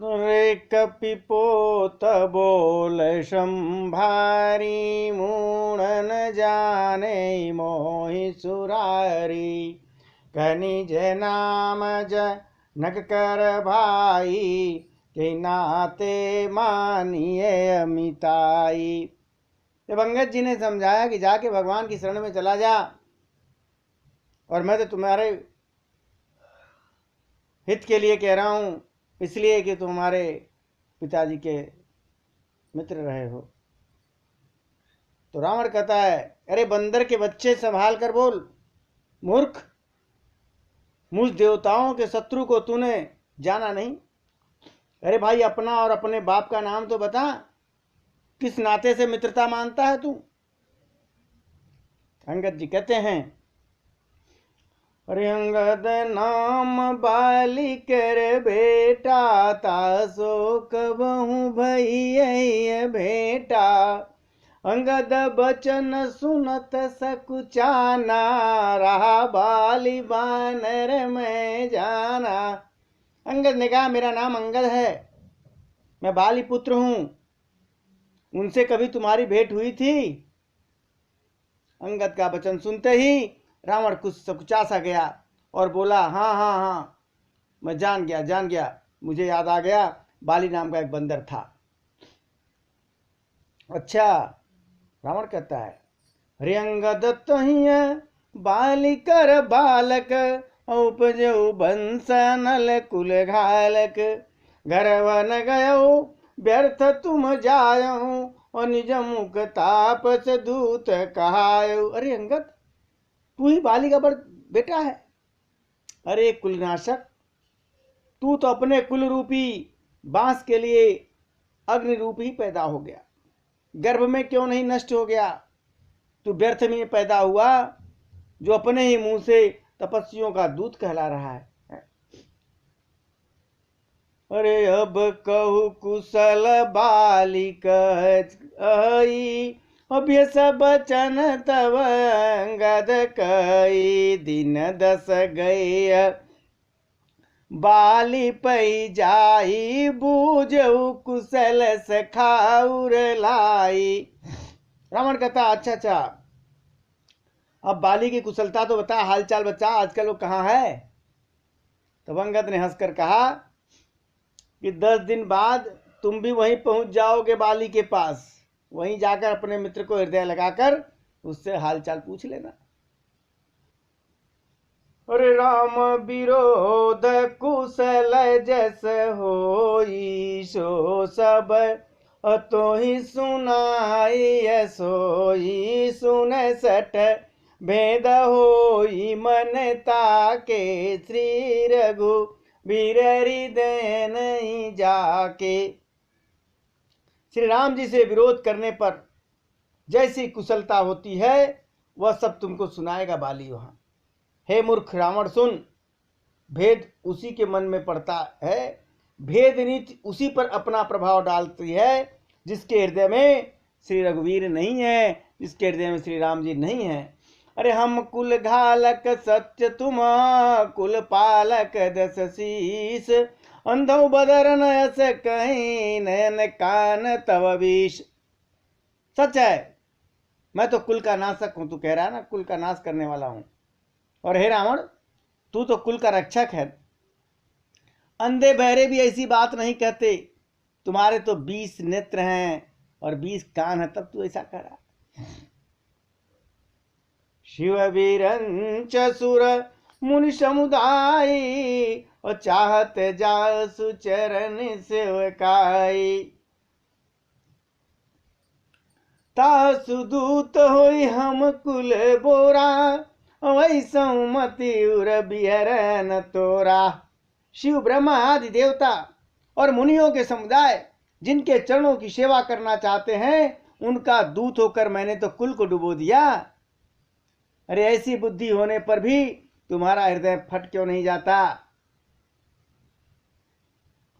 रे कपिपोत बोल संभारी, मूण न जाने मोहि सुरारी। खनिज नाम जनक कर भाई, के नाते मानिए अमिताई। जब अंगद जी ने समझाया कि जाके भगवान की शरण में चला जा, और मैं तो तुम्हारे हित के लिए कह रहा हूं, इसलिए कि तुम्हारे पिताजी के मित्र रहे हो। तो रावण कहता है, अरे बंदर के बच्चे संभाल कर बोल, मूर्ख, मुझ देवताओं के शत्रु को तूने जाना नहीं। अरे भाई, अपना और अपने बाप का नाम तो बता, किस नाते से मित्रता मानता है तू? अंगद जी कहते हैं, अरे अंगद नाम बाली कर बेटा, तासो कबहू भई भेटा। अंगद बचन सुनत सकुचाना, रहा बाली बानर में जाना। अंगद ने कहा, मेरा नाम अंगद है, मैं बाली पुत्र हूं, उनसे कभी तुम्हारी भेंट हुई थी? अंगद का वचन सुनते ही रावण कुछ सकुचा सा गया और बोला, हाँ हाँ हाँ, मैं जान गया, मुझे याद आ गया, बाली नाम का एक बंदर था। अच्छा, रावण कहता है, रे अंगद तहिया बाली कर बालक, उपजऊ बंस नल कुल घालक। घर वन गयो व्यर्थ तुम जायो, और निज मुख तापस दूत कहायो। अरे अंगद, तू ही बाली का बेटा है? अरे कुलनाशक, तू तो अपने कुल रूपी बांस के लिए अग्नि रूप ही पैदा हो गया, गर्भ में क्यों नहीं नष्ट हो गया? तू व्यर्थ में पैदा हुआ, जो अपने ही मुंह से तपस्वियों का दूत कहला रहा है। अरे अब कहु कुशल बालिक आई, अभ्य सब बचन तब अंगद कई। दिन 10 गए बाली पई जाई, बूझऊ कुशल सखाउर लाई। रावण कहता, अच्छा, अब बाली की कुशलता तो बता, हालचाल बता, आजकल वो कहाँ है? तब अंगद ने हंसकर कहा कि 10 दिन बाद तुम भी वहीं पहुंच जाओगे बाली के पास, वहीं जाकर अपने मित्र को हृदय लगाकर उससे हालचाल पूछ लेना। अरे राम विरोध कुशल जस होई, सो सब तो ही सुनाई, सोई सुन सठ भेद होई, मन ताके श्री रघु वीर हृदय नहीं जाके। श्री राम जी से विरोध करने पर जैसी कुशलता होती है, वह सब तुमको सुनाएगा बाली वहां। हे मूर्ख रावण, सुन, भेद उसी के मन में पड़ता है, भेद नीति उसी पर अपना प्रभाव डालती है जिसके हृदय में श्री रघुवीर नहीं है, जिसके हृदय में श्री राम जी नहीं है। अरे हम कुल घालक सत्य तुम, कुल पालक 10 शीस। अंधौ बदर नयस कहीं, नयन कान तव विष। सच है, मैं तो कुल का नाशक हूं, तू कह रहा है ना, कुल का नाश करने वाला हूं। और हे रावण, तू तो कुल का रक्षक है। अंधे बहरे भी ऐसी बात नहीं कहते, तुम्हारे तो 20 नेत्र हैं और 20 कान है, तब तू ऐसा करा। शिव वीरंच सुर मुनि समुदाय, और चाहत जा सुचरण सेवकाई। तासुदूत होई हम कुल बोरा, वैसौ मति उर बिहरन तोरा। शिव ब्रह्मा आदि देवता और मुनियों के समुदाय जिनके चरणों की सेवा करना चाहते हैं, उनका दूत होकर मैंने तो कुल को डुबो दिया। अरे ऐसी बुद्धि होने पर भी तुम्हारा हृदय फट क्यों नहीं जाता?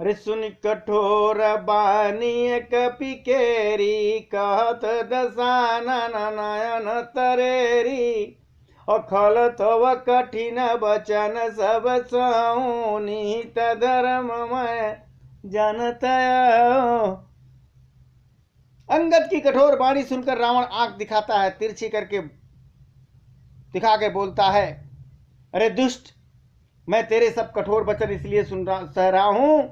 अरे सुन कठोर बानी कपि केरी, कहत दशानन नयन तरेरी। अखल तव कठिन बचन सब सहु, निहित धर्म में जानता। अंगद की कठोर वाणी सुनकर रावण आंख दिखाता है, तिरछी करके दिखा के बोलता है, अरे दुष्ट, मैं तेरे सब कठोर वचन इसलिए सह रहा हूं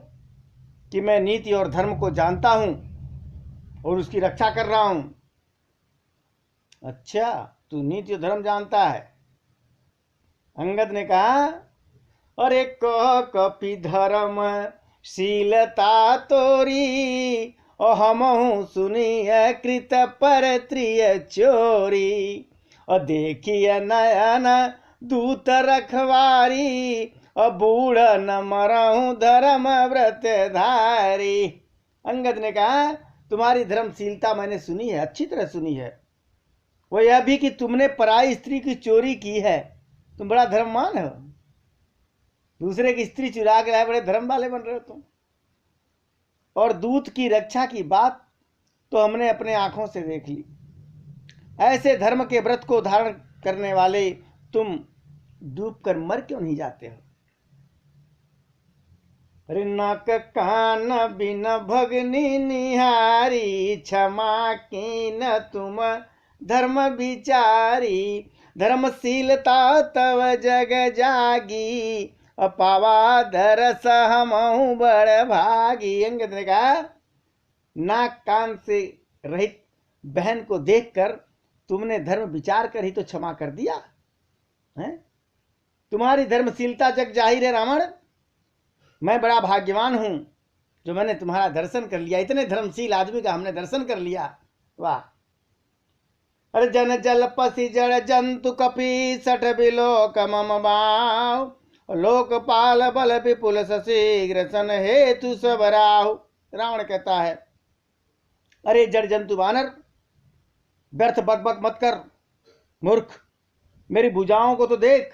कि मैं नीति और धर्म को जानता हूं और उसकी रक्षा कर रहा हूं। अच्छा, तू नीति और धर्म जानता है? अंगद ने कहा, अरे कपि धर्म शीलता तोरी, और हमहु सुनिय कृत पर त्रिय चोरी, और देखिए नयन दूत रखवारी, और बूढ़ न मरहूं धर्म व्रत धारी। अंगद ने कहा, तुम्हारी धर्मशीलता मैंने सुनी है, अच्छी तरह सुनी है। वो यह भी कि तुमने पराई स्त्री की चोरी की है। तुम बड़ा धर्मवान हो, दूसरे की स्त्री चुरा के लाए, बड़े धर्म वाले बन रहे हो तुम। और दूत की रक्षा की बात तो हमने अपने आंखों से देख ली। ऐसे धर्म के व्रत को धारण करने वाले तुम डूब कर मर क्यों नहीं जाते हो? अरे नाक कान बिन भगनी निहारी, क्षमा की न तुम धर्म विचारी, धर्मशीलता तव जग जागी, अपावा धरस हमहु बड़ भागी। अंगद ने कहा, नाक कान से रहित बहन को देखकर तुमने धर्म विचार कर ही तो क्षमा कर दिया है? तुम्हारी धर्मशीलता जग जाहिर है रावण। मैं बड़ा भाग्यवान हूं जो मैंने तुम्हारा दर्शन कर लिया। इतने धर्मशील आदमी का हमने दर्शन कर लिया, वाह। अरे जन जल पसी जड़ जंतु कपि सठ बिलोक मम बाव, लोकपाल बल विपुल शीघ्र सन हेतु सब राहु। रावण कहता है, अरे जड़ जंतु वानर, व्यर्थ बकबक मत कर मूर्ख, मेरी भुजाओं को तो देख।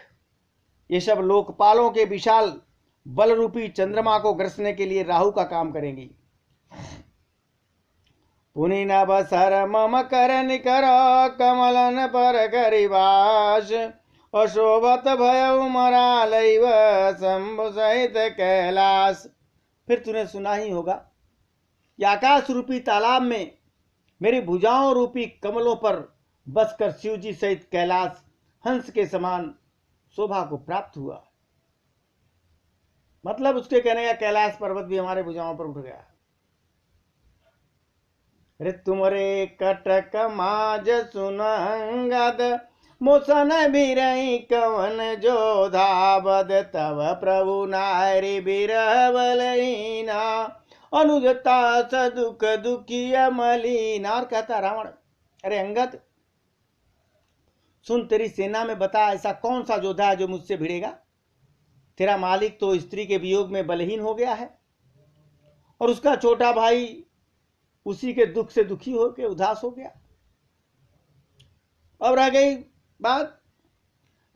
ये सब लोकपालों के विशाल बल रूपी चंद्रमा को ग्रसने के लिए राहु का काम करेंगी। पुनि न बसर मम कर निकर, कमलन पर करिवास, अशोभत भय मरालैव शंभु सहित कैलाश। फिर तूने सुना ही होगा कि आकाश रूपी तालाब में मेरी भुजाओं रूपी कमलों पर बसकर शिवजी सहित कैलाश हंस के समान शोभा को प्राप्त हुआ। मतलब उसके कहने का कैलाश पर्वत भी हमारे भुजाओं पर उठ गया। अरे तुमरे कटक माज सुन अंगद, मोसन बिरई कवन जोधा बद, तव प्रभु नारी बिरह बलहीना, अनुजता सदुख दुखिय मलिना। और कहता रावण, अरे अंगद सुन, तेरी सेना में बता ऐसा कौन सा योद्धा है जो मुझसे भिड़ेगा? तेरा मालिक तो स्त्री के वियोग में बलहीन हो गया है और उसका छोटा भाई उसी के दुख से दुखी होकर उदास हो गया। अब रह गई बात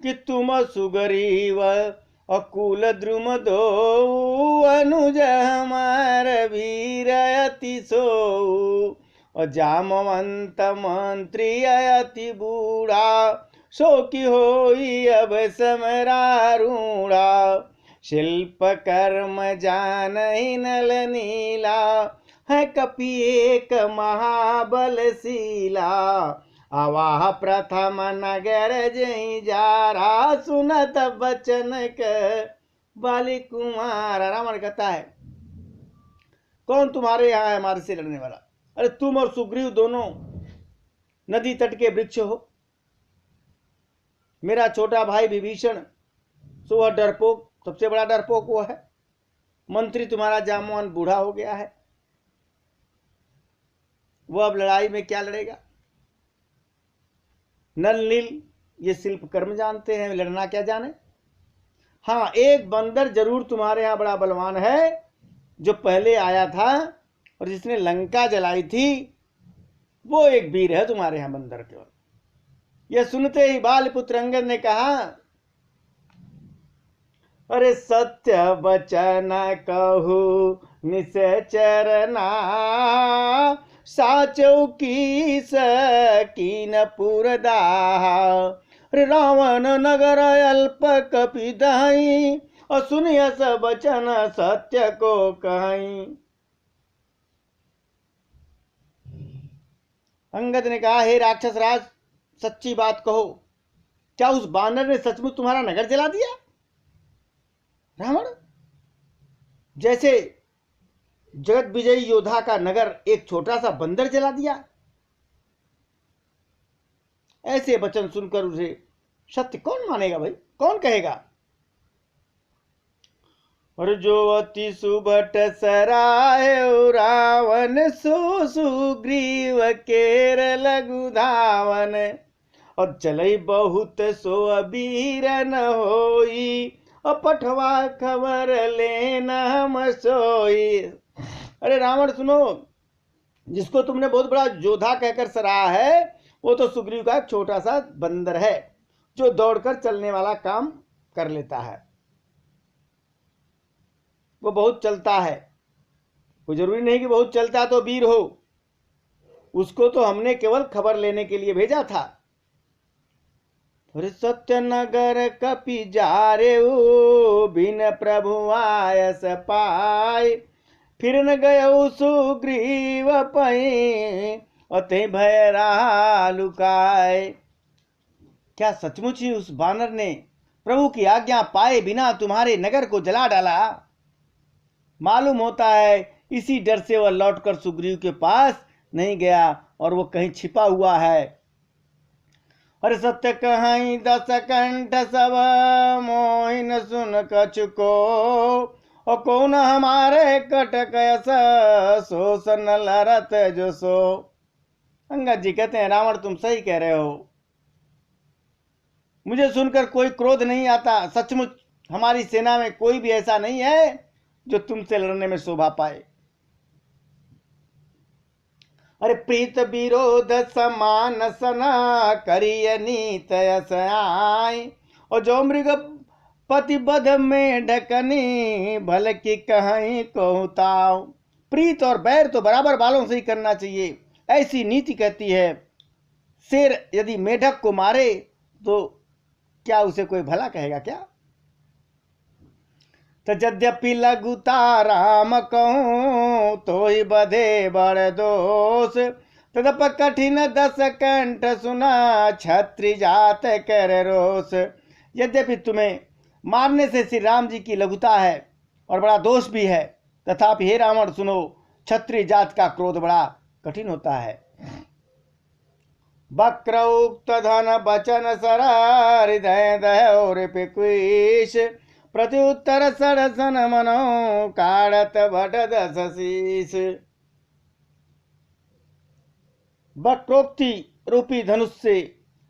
कि तुम सुगरीव अकुल द्रुम दो, अनुज हमार वीर अति सो, और जामवंत मंत्री अति बूढ़ा, सो की होई अब समरारूढ़ा, शिल्प कर्म जान नल नीला, है कपि एक महाबलशीला, आवाह प्रथम नगर जई जारा, सुनत बचन क बाली कुमार। रावण कहता है, कौन तुम्हारे यहाँ है हमारे से लड़ने वाला? अरे तुम और सुग्रीव दोनों नदी तट के वृक्ष हो। मेरा छोटा भाई विभीषण सो वह डरपोक, सबसे बड़ा डरपोक वो है। मंत्री तुम्हारा जामवान बूढ़ा हो गया है, वो अब लड़ाई में क्या लड़ेगा? नल नील ये शिल्प कर्म जानते हैं, लड़ना क्या जाने। हाँ, एक बंदर जरूर तुम्हारे यहां बड़ा बलवान है, जो पहले आया था और जिसने लंका जलाई थी, वो एक वीर है तुम्हारे यहां बंदर केवल। यह सुनते ही बालपुत्र अंगद ने कहा, अरे सत्य बचन कहू निश्चरना, साचौ की सकीन पुरदाहा, रावण नगर अल्प कपि दही, और सुनिय सब वचन सत्य को कहीं। अंगद ने कहा, हे राक्षस राज, सच्ची बात कहो, क्या उस बानर ने सचमुच तुम्हारा नगर जला दिया? रावण जैसे जगत विजयी योद्धा का नगर एक छोटा सा बंदर जला दिया? ऐसे वचन सुनकर उसे सत्य कौन मानेगा भाई, कौन कहेगा? और जो अति सुभट सराय रावण सो सुग्रीव केर लगु धावन। और चलई बहुत सो अबीर न होई, और पठवा खबर लेन हम सोई। अरे रावण सुनो, जिसको तुमने बहुत बड़ा योद्धा कहकर सराहा है, वो तो सुग्रीव का एक छोटा सा बंदर है, जो दौड़कर चलने वाला काम कर लेता है। वो बहुत चलता है, वो जरूरी नहीं कि बहुत चलता तो वीर हो। उसको तो हमने केवल खबर लेने के लिए भेजा था। सत्य नगर कपि जारे बिन प्रभु आयस पाय। फिर न गयो सुग्रीव पई, अते भय रहा लुकाय। क्या सचमुच ही उस बानर ने प्रभु की आज्ञा पाए बिना तुम्हारे नगर को जला डाला? मालूम होता है इसी डर से वह लौटकर सुग्रीव के पास नहीं गया और वो कहीं छिपा हुआ है। अरे सत्य कहीं 10 कंठ सब मोहिन सुन कछुको, और कौन हमारे कटक सो सन लरत जो सो। अंगद जी कहते हैं, रावण तुम सही कह रहे हो, मुझे सुनकर कोई क्रोध नहीं आता। सचमुच हमारी सेना में कोई भी ऐसा नहीं है जो तुमसे लड़ने में शोभा पाए। अरे प्रीत विरोध समान सना करिय नीत आय। और जो मृग पति बध में ढकनी, भल की कहीं कहताओ। प्रीत और बैर तो बराबर बालों से ही करना चाहिए, ऐसी नीति कहती है। शेर यदि मेढक को मारे तो क्या उसे कोई भला कहेगा क्या? तो यद्यपि लघुता राम कहूं, तो ही बधे बड़ दोष। तदप कठिन 10 कंठ सुना, क्षत्रि जात कर रोष। यद्यपि तुम्हें मारने से श्री राम जी की लघुता है और बड़ा दोष भी है, तथापि हे रावण सुनो, क्षत्रिय जात का क्रोध बड़ा कठिन होता है। वक्र उक्त धन बचन सर, हृदय दय पिकुश। प्रत्युत्तर सरसन मनो, काढ़त भट 10 शीश। वक्रोक्ति रूपी धनुष से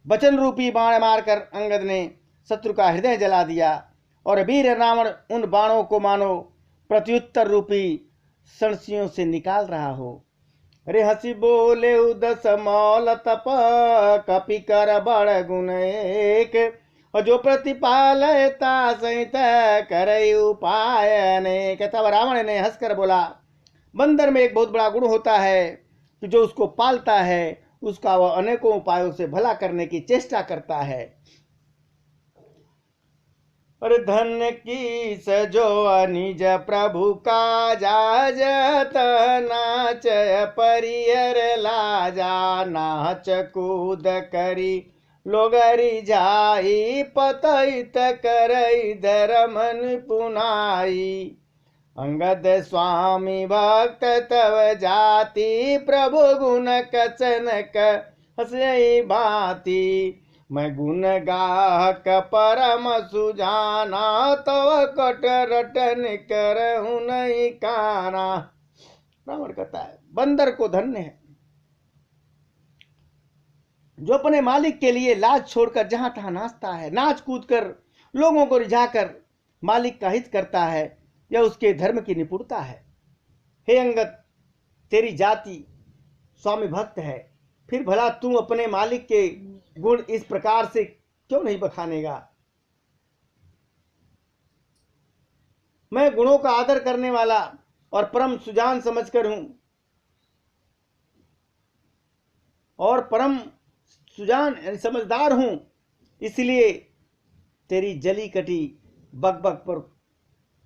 वचन रूपी बाण मारकर अंगद ने शत्रु का हृदय जला दिया। और वीर रावण उन बाणों को मानो प्रत्युत्तर रूपी सणसियों से निकाल रहा हो। अरे हंसी बोले 10 मौल तप, कपि कर बड़ गुण एक। और जो प्रतिपालयता सहित करे उपाय अनेक। तब रावण ने हंसकर बोला, बंदर में एक बहुत बड़ा गुण होता है कि जो उसको पालता है उसका वह अनेकों उपायों से भला करने की चेष्टा करता है। और धन्य की सजो निज प्रभु का जाजत, नाचय परियर लाजा। नाच कूद करी लोगरी जाई, पतैत करई धरमन पुनाई। अंगद स्वामी भक्त तव जाति, प्रभु गुण कचनक हंसई भांति। मैं गुण गाहक परम सुजाना, तव कट रटन करहु नहीं काना। रावण कहता है, बंदर को धन्य है जो अपने मालिक के लिए लाज छोड़कर जहां तहां नाचता है, नाच कूद कर लोगों को रिझाकर मालिक का हित करता है। यह उसके धर्म की निपुणता है। हे अंगद, तेरी जाति स्वामी भक्त है, फिर भला तू अपने मालिक के गुण इस प्रकार से क्यों नहीं बखानेगा? मैं गुणों का आदर करने वाला और परम सुजान समझकर हूं, और परम सुजान समझदार हूं, इसलिए तेरी जली कटी बकबक पर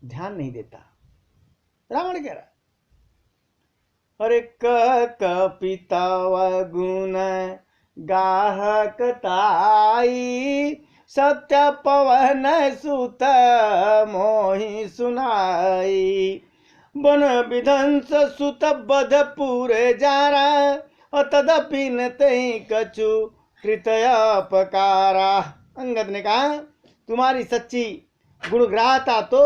ध्यान नहीं देता। रावण कह रहा, अरे कपिताव गुण गाहक ताई, सत्य पवन सुत मोहि सुनाई। बन विध्वंस सुत बध पूरे जारा, तदपि न तहि कछु कृत अपकारा। अंगद ने कहा, तुम्हारी सच्ची गुणग्राहता तो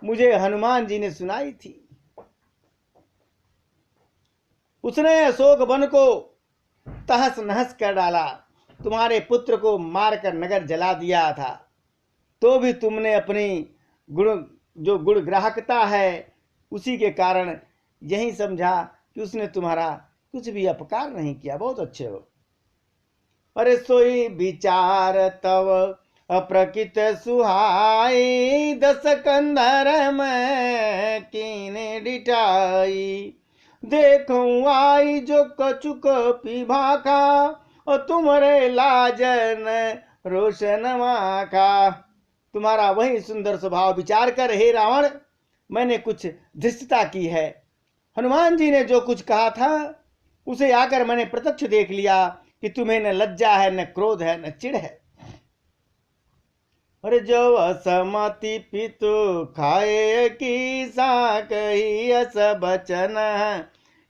मुझे हनुमान जी ने सुनाई थी। उसने अशोक वन को तहस नहस कर डाला, तुम्हारे पुत्र को मारकर नगर जला दिया था, तो भी तुमने अपनी जो गुणग्राहकता है उसी के कारण यही समझा कि उसने तुम्हारा कुछ भी अपकार नहीं किया। बहुत अच्छे हो। अरे सोई विचार तव अप्रकृत सुहाई, दस कंधर में कीने डिटाई। देखूं आई जो कछुक पिभाखा, और तुम्हारे लाजन रोशन माखा। तुम्हारा वही सुंदर स्वभाव विचार कर हे रावण, मैंने कुछ धृष्टता की है। हनुमान जी ने जो कुछ कहा था उसे आकर मैंने प्रत्यक्ष देख लिया कि तुम्हें न लज्जा है, न क्रोध है, न चिढ़ है। अरे जो असमति पितु खाए की सा कही अस बचन,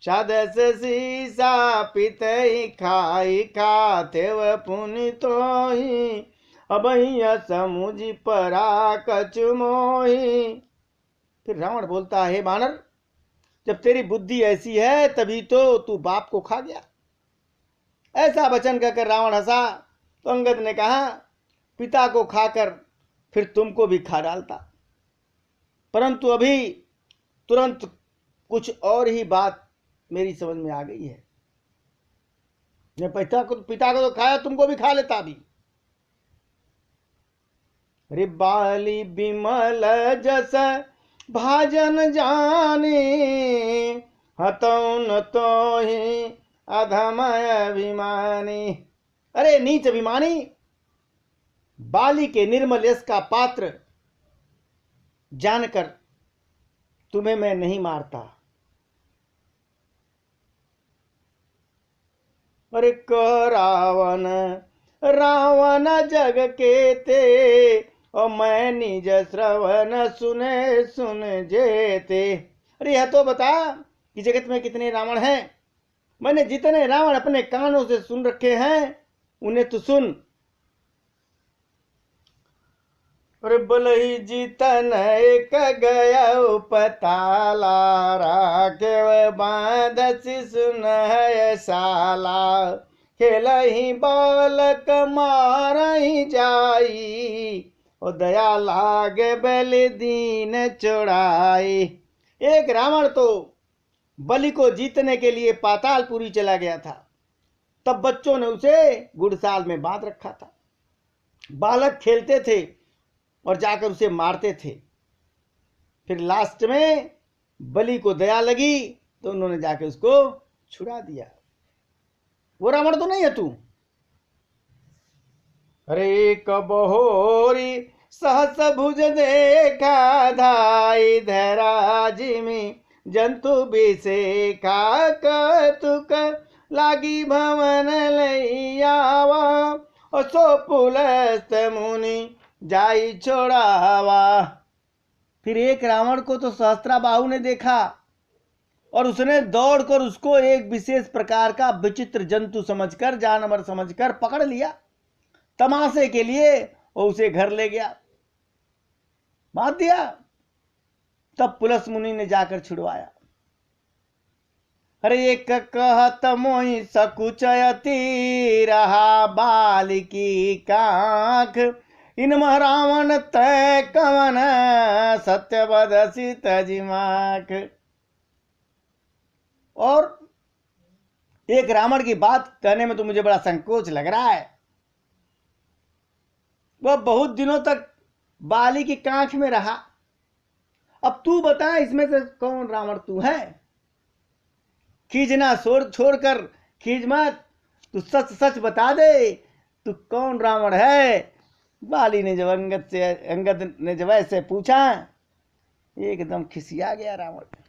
सादस सीसा पित खाई खाते व पुनि तो ही, अब समुझ परा कछु मोही। फिर रावण बोलता है, बानर, जब तेरी बुद्धि ऐसी है तभी तो तू बाप को खा गया। ऐसा वचन कहकर रावण हंसा तो अंगद ने कहा, पिता को खाकर फिर तुमको भी खा डालता। परंतु अभी तुरंत कुछ और ही बात मेरी समझ में आ गई है। मैं पिता को तो खाया, तुमको भी खा लेता अभी। रे बाली बिमल जस भाजन जाने, हतौन तो ही अधमय अभिमानी। अरे नीच अभिमानी, बाली के निर्मल यश का पात्र जानकर तुम्हें मैं नहीं मारता। अरे रावण रावण जग के ते, और मैं निज श्रवण सुने सुन जेते। अरे यह तो बता कि जगत में कितने रावण हैं। मैंने जितने रावण अपने कानों से सुन रखे हैं उन्हें तो सुन। और बलही जीतन एक गया उपताला, राकेव बांधसी सुन है साला। खेलही बालक मारही जाई, और दया लागे बलि दीन चुड़ाई। एक रावण तो बलि को जीतने के लिए पातालपुरी चला गया था। तब बच्चों ने उसे गुड़साल में बांध रखा था। बालक खेलते थे और जाकर उसे मारते थे। फिर लास्ट में बलि को दया लगी तो उन्होंने जाकर उसको छुड़ा दिया। वो रावण तो नहीं है तू। अरे कबहोरी सहस भुज देखा, धाई धरा जिमी जंतु बिसेखा। कतुक लागी भवन लैयावा, और सो पुलस्त मुनि जाई छोड़ावा। फिर एक रावण को तो सहस्त्राबाहु ने देखा और उसने दौड़कर उसको एक विशेष प्रकार का विचित्र जंतु समझकर, जानवर समझकर पकड़ लिया तमाशे के लिए, और उसे घर ले गया, बांध दिया। तब पुलस मुनि ने जाकर छुड़वाया। अरे एक कहत मोहि सकुचयती, रहा बालिकी कांख। इनम रावण तय कवन, सत्य बदसी तजिमाख। और एक रावण की बात कहने में तो मुझे बड़ा संकोच लग रहा है। वह बहुत दिनों तक बाली की कांख में रहा। अब तू बता इसमें से कौन रावण तू है? खींचना छोड़कर खींच मत, तू सच सच बता दे तू कौन रावण है। बाली ने जब अंगद ने जब ऐसे पूछा एकदम खिसिया गया रावण।